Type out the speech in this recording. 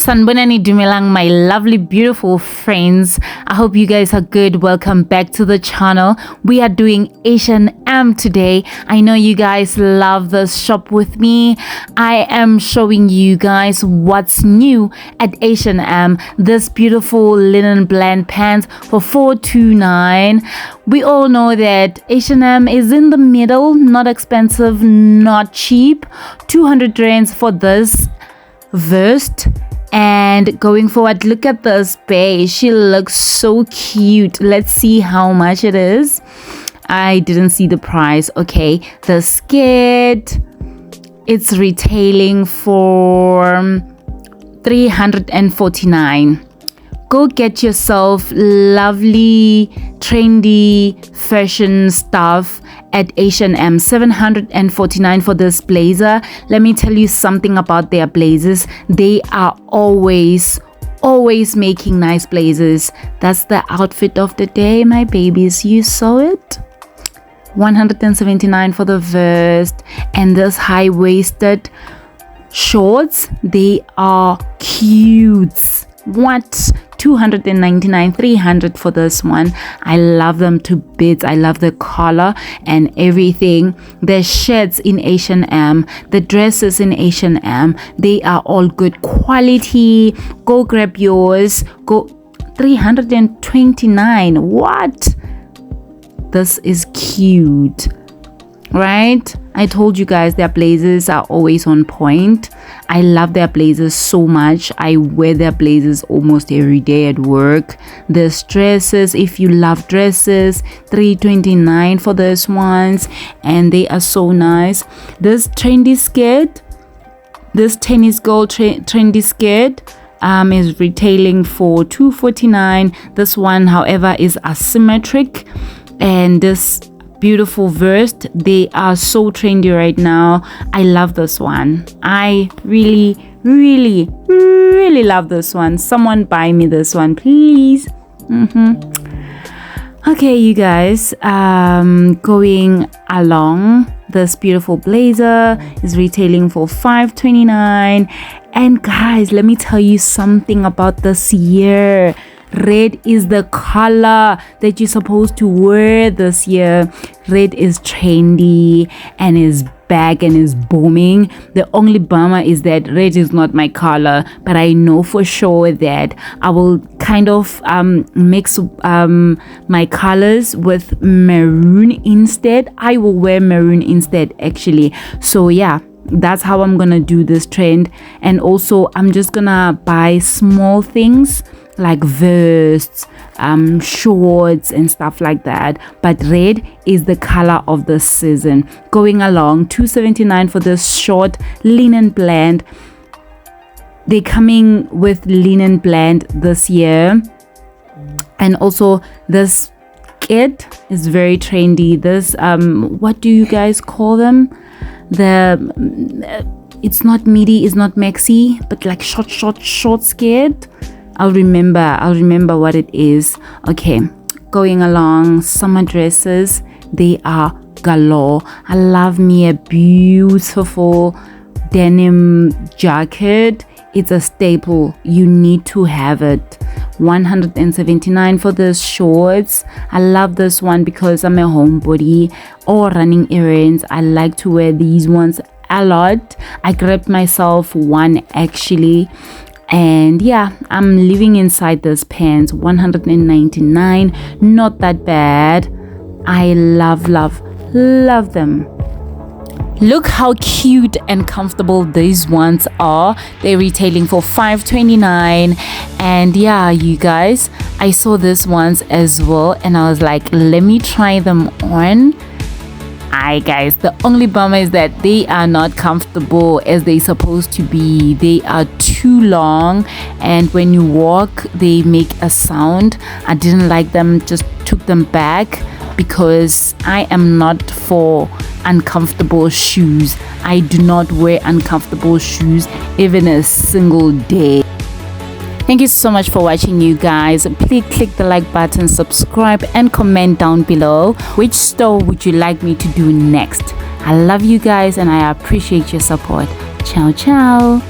Sanbonani Dumelang, my lovely, beautiful friends. I hope you guys are good. Welcome back to the channel. We are doing H&M today. I know you guys love this shop with me. I am showing you guys what's new at H&M. This beautiful linen blend pants for $429. We all know that H&M is in the middle, not expensive, not cheap. 200 rands for this vest. And going forward, look at this bae. She looks so cute. Let's see how much it is. I didn't see the price. Okay, the skirt, it's retailing for $349. Go get yourself lovely, trendy fashion stuff at H&M. $749 for this blazer. Let me tell you something about their blazers. They are always making nice blazers. That's the outfit of the day, my babies. You saw it. $179 for the vest, and this high-waisted shorts, they are cute. What? $299, $300 for this one. I love them to bits. I love the color and everything. The shirts in H&M, the dresses in H&M, they are all good quality. Go grab yours. Go $329. What? This is cute, right? I told you guys their blazers are always on point. I love their blazers so much. I wear their blazers almost every day at work. There's dresses, if you love dresses, $329 for those ones, and they are so nice. This trendy skirt, this tennis girl trendy skirt is retailing for $249. This one, however, is asymmetric, and this beautiful vest, they are so trendy right now. I love this one. I really love this one. Someone buy me this one, please. Okay, you guys, going along, this beautiful blazer is retailing for $529. And guys, let me tell you something about this year. Red is the color that you're supposed to wear this year. Red is trendy and is back and is booming. The only bummer is that red is not my color, but I know for sure that I will kind of mix my colors with maroon instead. I will wear maroon instead, actually. So yeah, that's how I'm gonna do this trend. And also I'm just gonna buy small things like vests, shorts and stuff like that, but red is the color of the season. Going along, $279 for this short linen blend. They're coming with linen blend this year. And also this kit is very trendy. This what do you guys call them? It's not midi, it's not maxi, but like short skirt. I'll remember what it is. Okay, going along, summer dresses, they are galore. I love me a beautiful denim jacket. It's a staple. You need to have it. $179 for the shorts. I love this one because I'm a homebody or running errands. I like to wear these ones a lot. I grabbed myself one actually. And yeah, I'm living inside this pants. $199, not that bad. I love them. Look how cute and comfortable these ones are. They're retailing for $529. And yeah, you guys, I saw these ones as well and I was like, let me try them on. Hi guys, the only bummer is that they are not comfortable as they're supposed to be. They are too long and when you walk they make a sound. I didn't like them, just took them back because I am not for uncomfortable shoes. I do not wear uncomfortable shoes even a single day. Thank you so much for watching, you guys. Please click the like button, subscribe and comment down below which store would you like me to do next. I love you guys and I appreciate your support. Ciao ciao.